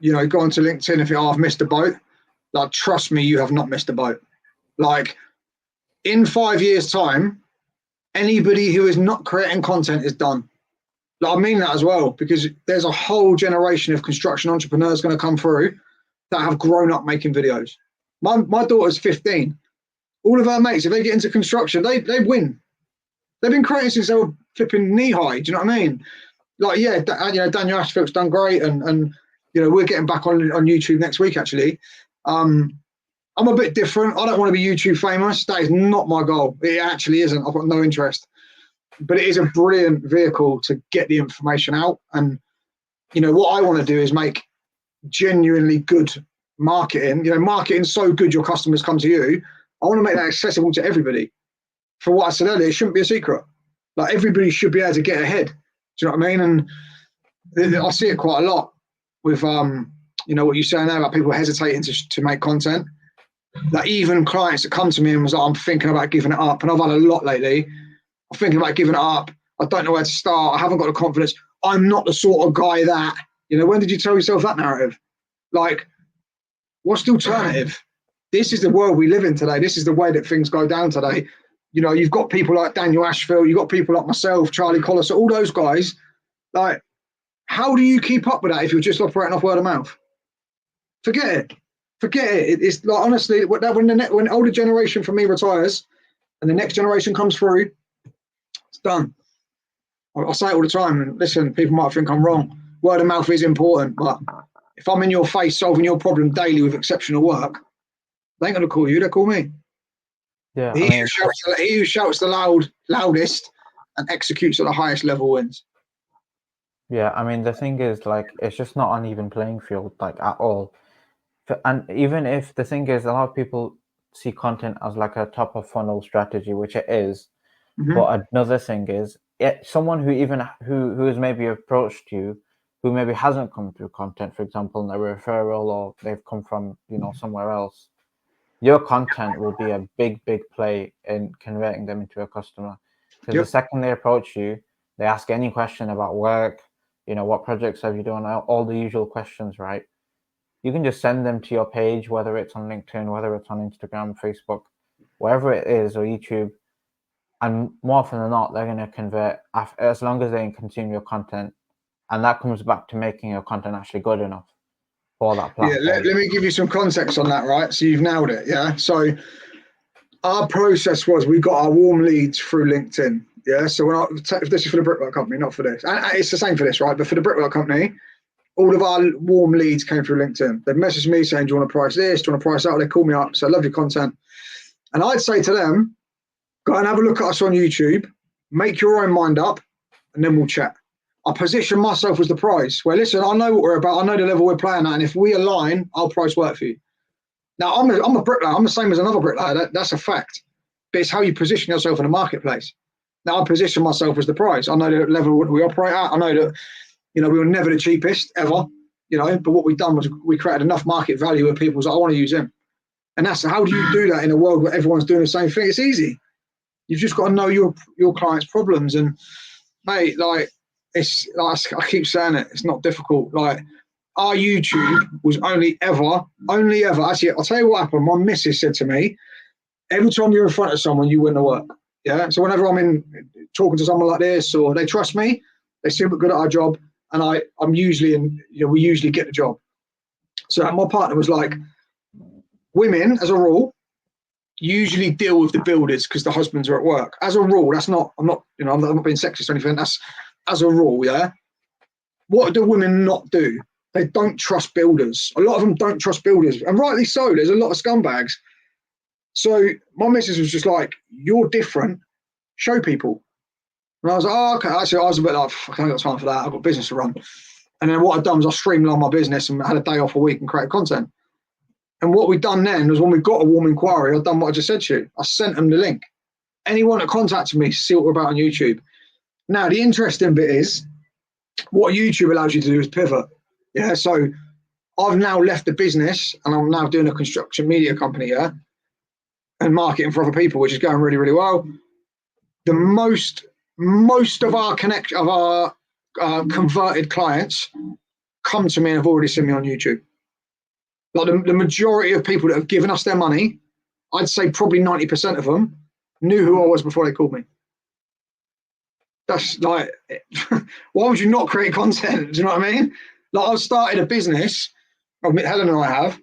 go onto LinkedIn if I've missed a boat. Like, trust me, you have not missed a boat. Like, in 5 years' time, anybody who is not creating content is done. Like, I mean that as well, because there's a whole generation of construction entrepreneurs going to come through that have grown up making videos. My daughter's 15. All of our mates, if they get into construction, they win. They've been creating since they were flipping knee high. Do you know what I mean? Like, Daniel Ashfield's done great, and we're getting back on YouTube next week. Actually, I'm a bit different. I don't want to be YouTube famous. That is not my goal. It actually isn't. I've got no interest. But it is a brilliant vehicle to get the information out. And what I want to do is make genuinely good marketing. Marketing's so good, your customers come to you. I want to make that accessible to everybody. For what I said earlier, it shouldn't be a secret. Like, everybody should be able to get ahead. Do you know what I mean? And I see it quite a lot with, what you're saying there about people hesitating to make content. Like, even clients that come to me and was like, I'm thinking about giving it up. And I've had a lot lately. I'm thinking about giving it up. I don't know where to start. I haven't got the confidence. I'm not the sort of guy that, when did you tell yourself that narrative? Like, what's the alternative? This is the world we live in today. This is the way that things go down today. You've got people like Daniel Asheville, you've got people like myself, Charlie Collis, all those guys. Like, How do you keep up with that if you're just operating off word of mouth? Forget it. It's like, honestly, when older generation from me retires and the next generation comes through, it's done. I say it all the time, and listen, people might think I'm wrong. Word of mouth is important, but if I'm in your face solving your problem daily with exceptional work, they ain't gonna call you, they'll call me. Yeah, He who shouts the loudest and executes at the highest level wins. Yeah, I mean, the thing is, like, it's just not an even playing field, like, at all. And even if the thing is, a lot of people see content as like a top of funnel strategy, which it is. Mm-hmm. But another thing is, someone who has maybe approached you, who maybe hasn't come through content, for example, in a referral, or they've come from, somewhere else, your content will be a big play in converting them into a customer. Because the second they approach you, they ask any question about work, what projects have you done, all the usual questions, right? You can just send them to your page, whether it's on LinkedIn, whether it's on Instagram, Facebook, wherever it is, or YouTube. And more often than not, they're going to convert as long as they consume your content. And that comes back to making your content actually good enough for that platform. Yeah, let me give you some context on that, right? So you've nailed it, yeah? So our process was we got our warm leads through LinkedIn, yeah? So this is for the Brickwork Company, not for this. And it's the same for this, right? But for the Brickwork Company, all of our warm leads came through LinkedIn. They messaged me saying, do you want to price this? Do you want to price that? They call me up, so I love your content. And I'd say to them, go and have a look at us on YouTube, make your own mind up, and then we'll chat. I position myself as the price. Well, listen, I know what we're about. I know the level we're playing at. And if we align, I'll price work for you. Now, I'm a bricklayer. I'm the same as another bricklayer. That's a fact. But it's how you position yourself in the marketplace. Now, I position myself as the price. I know the level we operate at. I know that, we were never the cheapest ever, but what we've done was we created enough market value where people's like, I want to use him. And that's how do you do that in a world where everyone's doing the same thing? It's easy. You've just got to know your client's problems. And mate, like, it's like I keep saying it, it's not difficult. Like, our YouTube was only ever, actually, I'll tell you what happened. My missus said to me, every time you're in front of someone, you win the work. Yeah. So whenever I'm in talking to someone like this, or they trust me, they see we're good at our job, and I'm usually we usually get the job. So my partner was like, women, as a rule, usually deal with the builders because the husbands are at work. As a rule, I'm not being sexist or anything. That's as a rule, yeah. What do women not do? They don't trust builders. A lot of them don't trust builders, and rightly so. There's a lot of scumbags. So my missus was just like, you're different. Show people. And I was like, oh, okay. Actually, I was a bit like, I ain't got time for that. I've got business to run. And then what I'd done was I streamlined my business and had a day off a week and created content. And what we'd done then was when we got a warm inquiry, I'd done what I just said to you. I sent them the link. Anyone that contacted me, see what we're about on YouTube. Now, the interesting bit is what YouTube allows you to do is pivot. Yeah. So I've now left the business and I'm now doing a construction media company, yeah, and marketing for other people, which is going really, really well. The most of our converted clients come to me and have already seen me on YouTube. Like the majority of people that have given us their money, I'd say probably 90% of them knew who I was before they called me. That's like, why would you not create content? Do you know what I mean? Like, I've started a business, Helen and I have.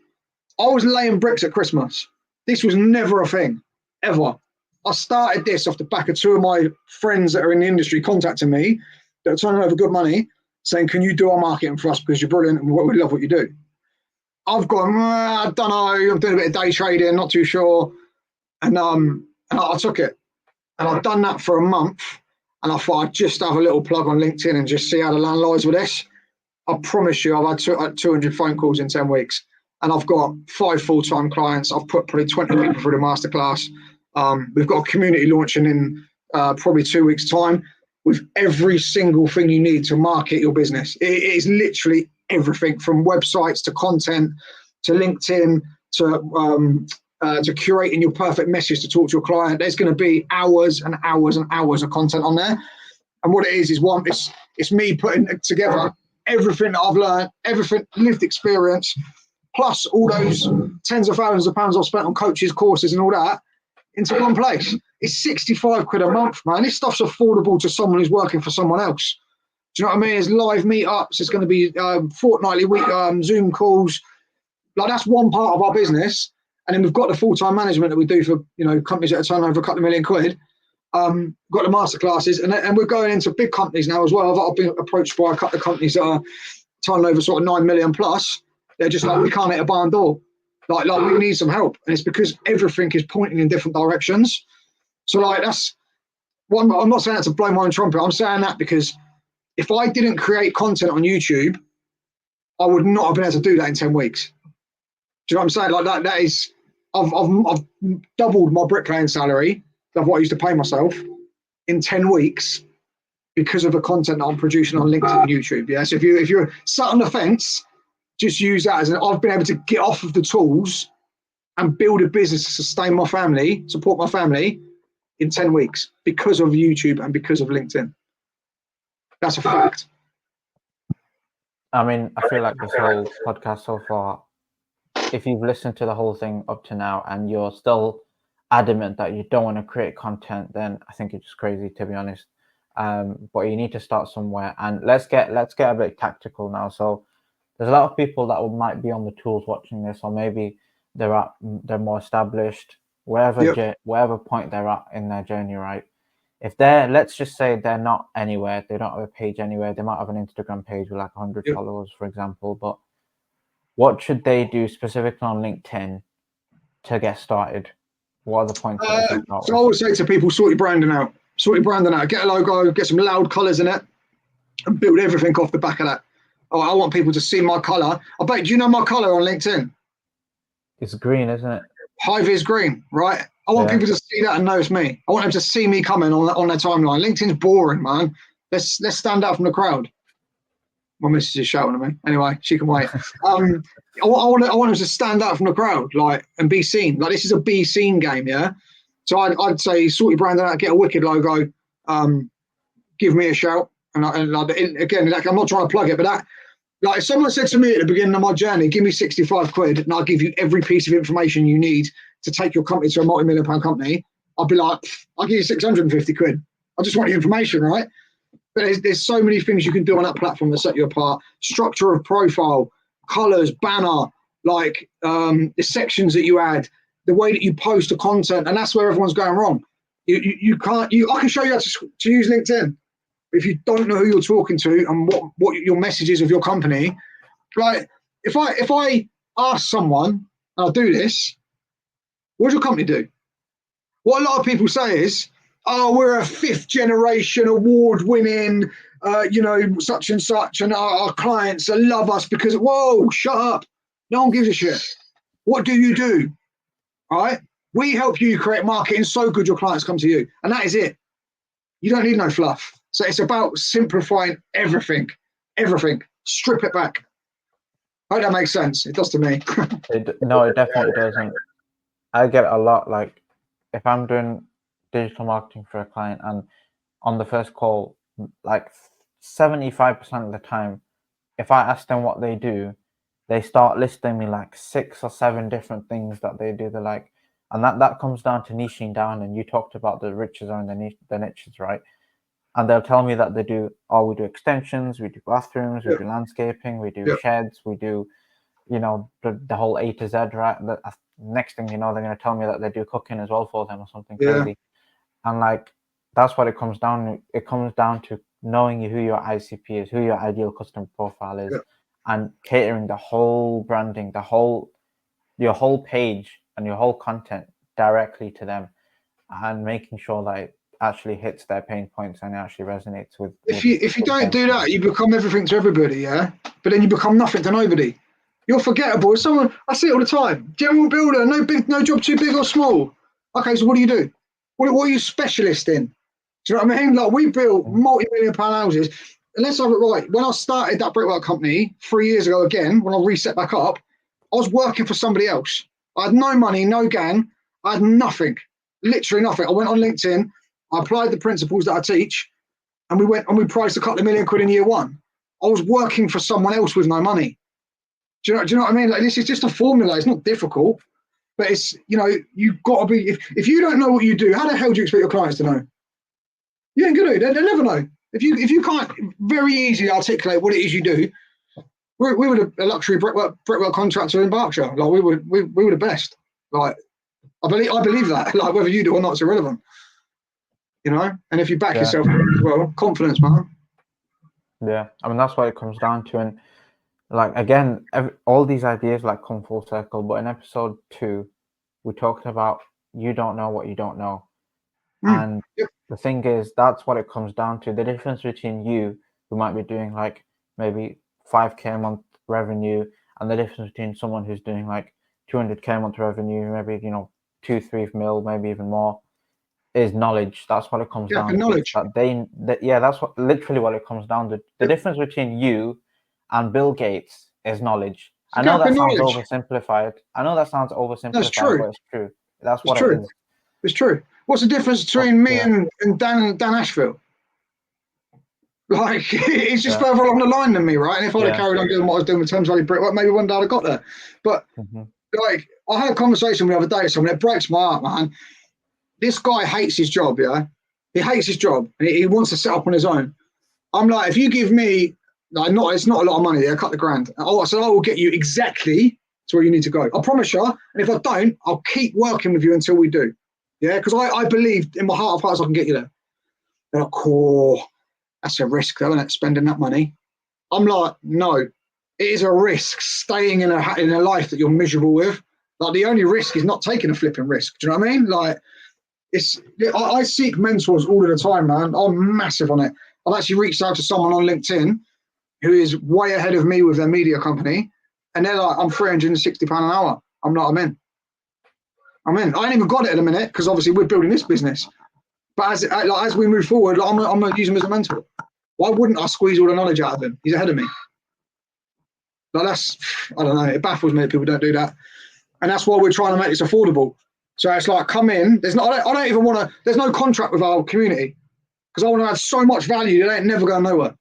I was laying bricks at Christmas. This was never a thing, ever. I started this off the back of two of my friends that are in the industry contacting me that are turning over good money, saying, can you do our marketing for us because you're brilliant and we love what you do. I've gone, I don't know, I'm doing a bit of day trading, not too sure. And I took it. And I've done that for a month. And I thought I'd just have a little plug on LinkedIn and just see how the land lies with this. I promise you, I've had 200 phone calls in 10 weeks. And I've got 5 full-time clients. I've put probably 20 people through the masterclass. We've got a community launching in probably 2 weeks' time with every single thing you need to market your business. It is literally everything from websites to content to LinkedIn to curating your perfect message to talk to your client. There's going to be hours and hours and hours of content on there. And what it is it's me putting together everything that I've learned, everything lived experience, plus all those tens of thousands of pounds I've spent on coaches, courses and all that into one place. It's 65 quid a month, man. This stuff's affordable to someone who's working for someone else. Do you know what I mean? There's live meetups. There's going to be fortnightly Zoom calls. Like that's one part of our business. And then we've got the full-time management that we do for, companies that are turning over a couple of million quid. Got the masterclasses, and we're going into big companies now as well. I've been approached by a couple of companies that are turning over sort of 9 million plus. They're just like, we can't hit a barn door. Like we need some help. And it's because everything is pointing in different directions. So like that's what I'm not saying that to blow my own trumpet. I'm saying that because if I didn't create content on YouTube, I would not have been able to do that in 10 weeks. Do you know what I'm saying? Like that is, I've doubled my bricklaying salary of what I used to pay myself in 10 weeks because of the content that I'm producing on LinkedIn and YouTube. Yeah. So if you're sat on the fence, just use that as I've been able to get off of the tools and build a business to sustain my family, support my family in 10 weeks because of YouTube and because of LinkedIn. That's a fact. I mean, I feel like this whole podcast so far, if you've listened to the whole thing up to now and you're still adamant that you don't want to create content, then I think it's just crazy, to be honest. But you need to start somewhere, and let's get a bit tactical now. So there's a lot of people that might be on the tools watching this, or maybe they're more established, wherever point they're at in their journey, right? If let's just say they're not anywhere, they don't have a page anywhere, they might have an Instagram page with like 100 followers, for example, but what should they do specifically on LinkedIn to get started? What are the points? So I would say to people, sort your branding out. Get a logo, get some loud colours in it, and build everything off the back of that. Oh, I want people to see my colour. Do you know my colour on LinkedIn? It's green, isn't it? High-vis green, right? I want people to see that and know it's me. I want them to see me coming on their timeline. LinkedIn's boring, man. Let's stand out from the crowd. My missus is shouting at me. Anyway, she can wait. I want them to stand out from the crowd, like, and be seen. Like, this is a be seen game, yeah? So I'd say sort your brand out, get a wicked logo, give me a shout. And again, I'm not trying to plug it, but that, like, if someone said to me at the beginning of my journey, give me 65 quid and I'll give you every piece of information you need to take your company to a multi-million-pound company, I'd be like, I'll give you 650 quid. I just want the information, right? But there's so many things you can do on that platform that set you apart. Structure of profile, colours, banner, like the sections that you add, the way that you post the content, and that's where everyone's going wrong. You can't. I can show you how to use LinkedIn. If you don't know who you're talking to and what your message is of your company, like if I ask someone, and I'll do this, what does your company do? What a lot of people say is, oh, we're a 5th generation award-winning, such and such, and our clients love us because, whoa, shut up. No one gives a shit. What do you do? All right? We help you create marketing so good your clients come to you. And that is it. You don't need no fluff. So it's about simplifying everything. Strip it back. I hope that makes sense. It does to me. No, it definitely doesn't. I get a lot, like, if I'm doing digital marketing for a client and on the first call, like 75% of the time, if I ask them what they do, they start listing me like 6 or 7 different things that they do. They're like, and that comes down to niching down. And you talked about the riches are in the niches, right? And they'll tell me that we do extensions, we do bathrooms, we do landscaping, we do sheds, we do, the whole A to Z, right? Next thing you know, they're going to tell me that they do cooking as well for them or something crazy. And like, that's what it comes down to. It comes down to knowing who your ICP is, who your ideal customer profile is, and catering the whole branding, your whole page and your whole content directly to them, and making sure that it actually hits their pain points and actually resonates with. If you don't do that, you become everything to everybody, yeah. But then you become nothing to nobody. You're forgettable. Someone, I see it all the time. General builder, no job too big or small. Okay, so what do you do? What are you specialist in? Do you know what I mean? Like, we built multi-million-pound houses. And let's have it right. When I started that brickwork company 3 years ago, again, when I reset back up, I was working for somebody else. I had no money, no gang. I had nothing, literally nothing. I went on LinkedIn, I applied the principles that I teach, and we priced a couple of million quid in year one. I was working for someone else with no money. Do you know what I mean? Like, this is just a formula. It's not difficult. But it's, you've got to be, if you don't know what you do, how the hell do you expect your clients to know? You ain't going to. They'll never know. If you can't very easily articulate what it is you do, we were a luxury brickwork contractor in Berkshire. Like we were the best. Like I believe that. Like whether you do or not, it's irrelevant. You know. And if you back yourself as well, confidence, man. Yeah, I mean that's what it comes down to, and like again, all these ideas like come full circle. But in episode 2, we talked about you don't know what you don't know, and the thing is that's what it comes down to. The difference between you, who might be doing like maybe 5K a month revenue, and the difference between someone who's doing like 200K a month revenue, maybe 2-3 mil, maybe even more, is knowledge. That's what it comes down to. Knowledge. That's literally what it comes down to. The difference between you and Bill Gates is knowledge. I know that sounds oversimplified. That's true. But it's true. That's what it is. It's true. What's the difference between me and Dan Ashfield? Like, he's just further along the line than me, right? And if I'd have carried on doing what I was doing with Thames Valley Brickwork, maybe one day I'd have got there. But, like, I had a conversation the other day with someone, it breaks my heart, man. This guy hates his job, yeah? He hates his job. And he wants to set up on his own. I'm like, if you give me, like, it's not a lot of money there, cut the grand. I said, I will get you exactly to where you need to go. I promise you. And if I don't, I'll keep working with you until we do. Yeah? Because I believe in my heart of hearts I can get you there. They're like, cool. That's a risk, though, isn't it? Spending that money. I'm like, no, it is a risk staying in a life that you're miserable with. Like, the only risk is not taking a flipping risk. Do you know what I mean? Like, I seek mentors all of the time, man. I'm massive on it. I've actually reached out to someone on LinkedIn who is way ahead of me with their media company, and they're like, I'm £360 an hour. I'm like, I'm in. I ain't even got it at a minute because obviously we're building this business. But as we move forward, I'm going to use him as a mentor. Why wouldn't I squeeze all the knowledge out of him? He's ahead of me. Like I don't know. It baffles me that people don't do that. And that's why we're trying to make this affordable. So it's like, come in. I don't even want to. There's no contract with our community because I want to add so much value that it ain't never going nowhere. Do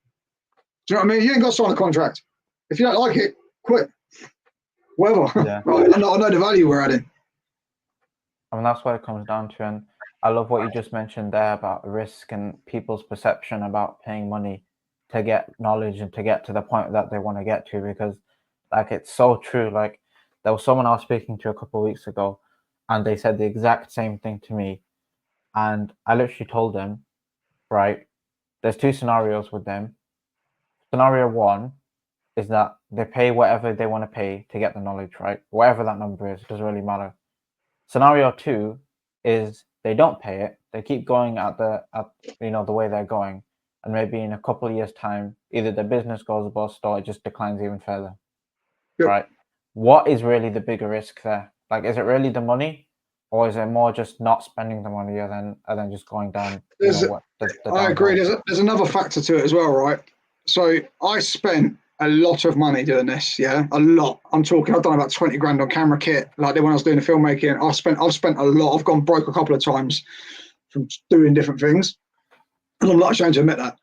you know what I mean? You ain't got to sign a contract. If you don't like it, quit. Whatever. Yeah. Right. I know the value we're adding. I mean, that's what it comes down to. And I love what you just mentioned there about risk and people's perception about paying money to get knowledge and to get to the point that they want to get to, because like it's so true. Like there was someone I was speaking to a couple of weeks ago and they said the exact same thing to me. And I literally told them, right, there's 2 scenarios with them. Scenario 1 is that they pay whatever they want to pay to get the knowledge, right? Whatever that number is, it doesn't really matter. Scenario 2 is they don't pay it. They keep going at the way they're going, and maybe in a couple of years' time, either the business goes bust or it just declines even further. Yep. Right? What is really the bigger risk there? Like, is it really the money, or is it more just not spending the money and then just going down? I agree. There's another factor to it as well, right? So I spent a lot of money doing this, yeah, a lot. I've done about 20 grand on camera kit. Like when I was doing the filmmaking, I've spent a lot. I've gone broke a couple of times from doing different things. And I'm not ashamed to admit that.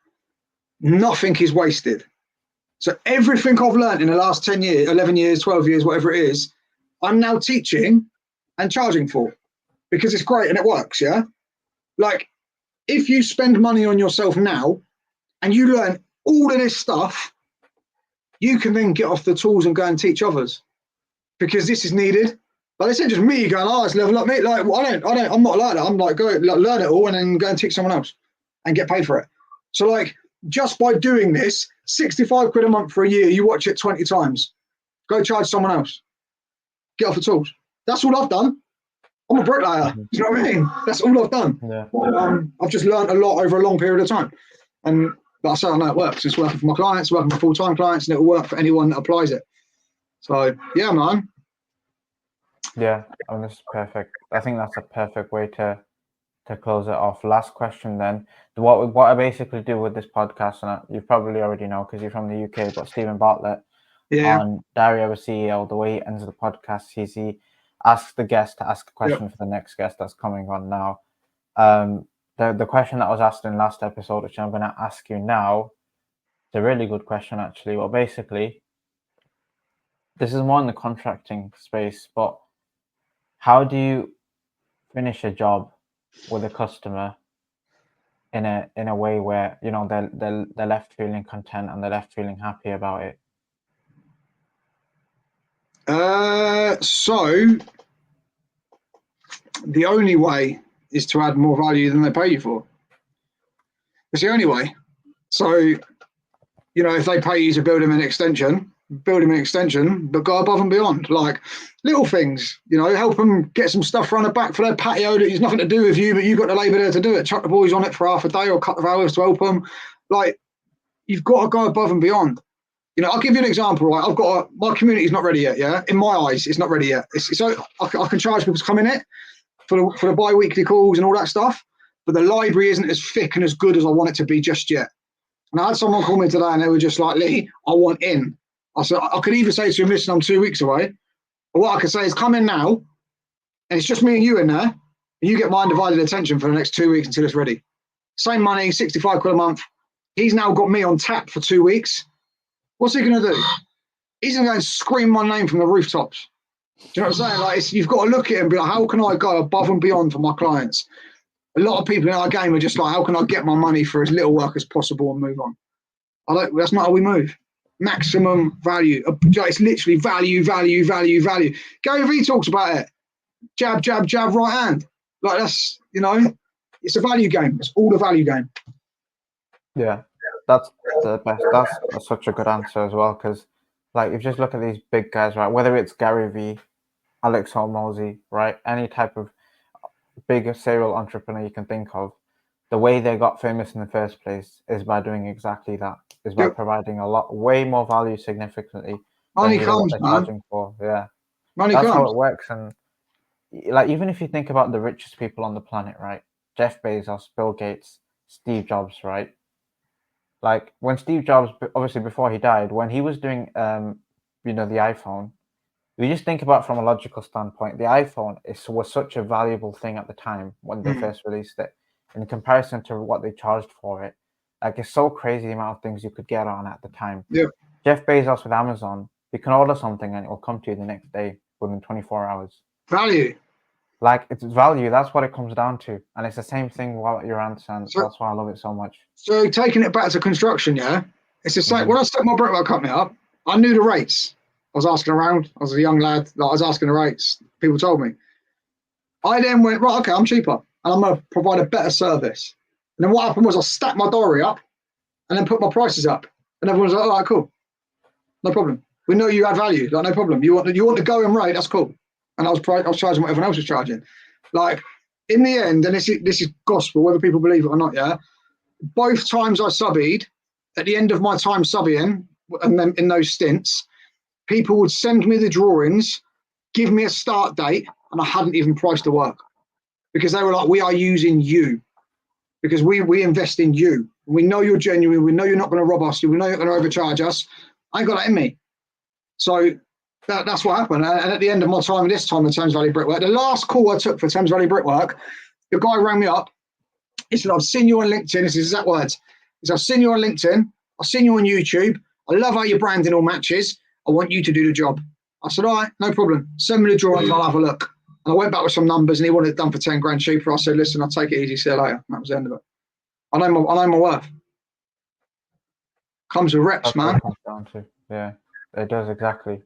Nothing is wasted. So everything I've learned in the last 10 years, 11 years, 12 years, whatever it is, I'm now teaching and charging for because it's great and it works, yeah? Like if you spend money on yourself now and you learn all of this stuff, you can then get off the tools and go and teach others because this is needed. But it's not just me going, let's level up, mate. Like, I'm not like that. I'm like, go learn it all and then go and teach someone else and get paid for it. So like, just by doing this, 65 quid a month for a year, you watch it 20 times. Go charge someone else. Get off the tools. That's all I've done. I'm a bricklayer. Do you know what I mean? That's all I've done. Yeah. I've just learned a lot over a long period of time. And but I say I know it works. It's working for my clients, working for full-time clients, and it will work for anyone that applies it. So yeah, man. Yeah, I mean, this is perfect. I think that's a perfect way to close it off. Last question then. What I basically do with this podcast, and you probably already know because you're from the UK, but Stephen Bartlett on Diary of a CEO, the way he ends the podcast, he asks the guest to ask a question for the next guest that's coming on now. The question that was asked in last episode, which I'm going to ask you now, it's a really good question actually. Well, basically, this is more in the contracting space, but how do you finish a job with a customer in a way where, you know, they're left feeling content and they're left feeling happy about it? So the only way is to add more value than they pay you for. It's the only way. So, you know, if they pay you to build them an extension, but go above and beyond, like little things, you know, help them get some stuff run back for their patio that has nothing to do with you, but you've got the labour there to do it. Chuck the boys on it for half a day or a couple of hours to help them. Like, you've got to go above and beyond. You know, I'll give you an example, right? My community is not ready yet, yeah? In my eyes, it's not ready yet. So I can charge people to come in it for the bi-weekly calls and all that stuff, but the library isn't as thick and as good as I want it to be just yet. And I had someone call me today and they were just like, Lee, I want in. I said, I could either say to him, listen, I'm 2 weeks away, or what I could say is come in now, and it's just me and you in there, and you get my undivided attention for the next 2 weeks until it's ready. Same money, 65 quid a month. He's now got me on tap for 2 weeks. What's he going to do? He's going to go and scream my name from the rooftops. Do you know what I'm saying? Like, you've got to look at it and be like, how can I go above and beyond for my clients? A lot of people in our game are just like, how can I get my money for as little work as possible and move on? That's not how we move. Maximum value. It's literally value, value, value, value. Gary Vee talks about it. Jab, jab, jab, right hand. Like, that's, you know, it's a value game. It's all a value game. Yeah, that's the best. That's such a good answer as well, because like, if you just look at these big guys, right, whether it's Gary Vee, Alex Hormozy, right, any type of big serial entrepreneur you can think of, the way they got famous in the first place is by doing exactly that, is by providing way more value significantly Money than comes, what they're man. charging for. Yeah, Money that's comes. how it works. And like, even if you think about the richest people on the planet, right, Jeff Bezos, Bill Gates, Steve Jobs, right, like when Steve Jobs, obviously before he died, when he was doing you know, the iPhone, we just think about it from a logical standpoint, the iPhone was such a valuable thing at the time when they first released it, in comparison to what they charged for it. Like, it's so crazy the amount of things you could get on at the time. Yep. Jeff Bezos with Amazon, you can order something and it will come to you the next day within 24 hours. Value. Like, it's value. That's what it comes down to. And it's the same thing with your answer, and that's why I love it so much. So taking it back to construction, yeah, it's the same. When I set my brickwork company up, I knew the rates. I was asking around. I was a young lad. Like, I was asking the rates. People told me. I then went, right, okay, I'm cheaper, and I'm going to provide a better service. And then what happened was I stacked my diary up and then put my prices up. And everyone was like, all right, cool. No problem. We know you add value. Like, no problem. You want the going rate, that's cool. And I was charging what everyone else was charging. Like, in the end, and this is gospel, whether people believe it or not, yeah, both times I subbied, at the end of my time subbing, and then in those stints, people would send me the drawings, give me a start date, and I hadn't even priced the work, because they were like, we are using you, because we invest in you. We know you're genuine. We know you're not going to rob us. We know you're going to overcharge us. I ain't got that in me. So that's what happened. And at the end of my time, this time in Thames Valley Brickwork, the last call I took for Thames Valley Brickwork, the guy rang me up. He said, I've seen you on LinkedIn. This is exact words. He said, I've seen you on LinkedIn. I've seen you on YouTube. I love how your branding all matches. I want you to do the job. I said, all right, no problem. Send me the drawings. I'll have a look. And I went back with some numbers and he wanted it done for 10 grand cheaper. I said, listen, I'll take it easy. See you later. And that was the end of it. I know my worth. Comes with reps, That's man. what it comes down to. Yeah, it does exactly.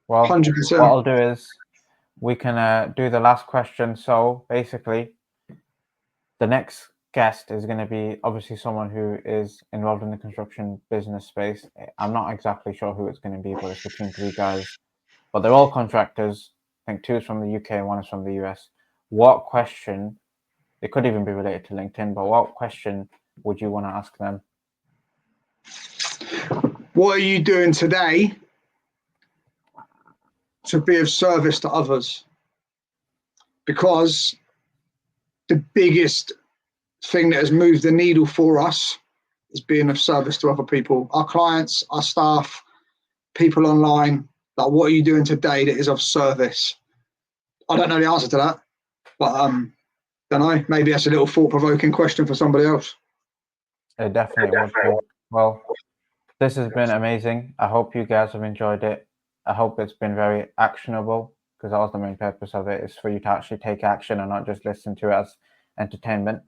Well, 100%. what I'll do is we can do the last question. So basically, the next guest is going to be obviously someone who is involved in the construction business space. I'm not exactly sure who it's going to be, but it's between 3 guys. But they're all contractors. I think 2 is from the UK and 1 is from the US. What question, it could even be related to LinkedIn, but what question would you want to ask them? What are you doing today to be of service to others? Because the biggest thing that has moved the needle for us is being of service to other people, our clients, our staff, people online. Like, what are you doing today that is of service? I don't know the answer to that, but don't know. Maybe that's a little thought-provoking question for somebody else. It definitely would be. Well, this has been amazing. I hope you guys have enjoyed it. I hope it's been very actionable, because that was the main purpose of it, is for you to actually take action and not just listen to it as entertainment.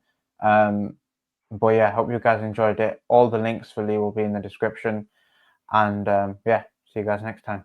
But yeah, hope you guys enjoyed it. All the links for Lee will be in the description. And yeah, see you guys next time.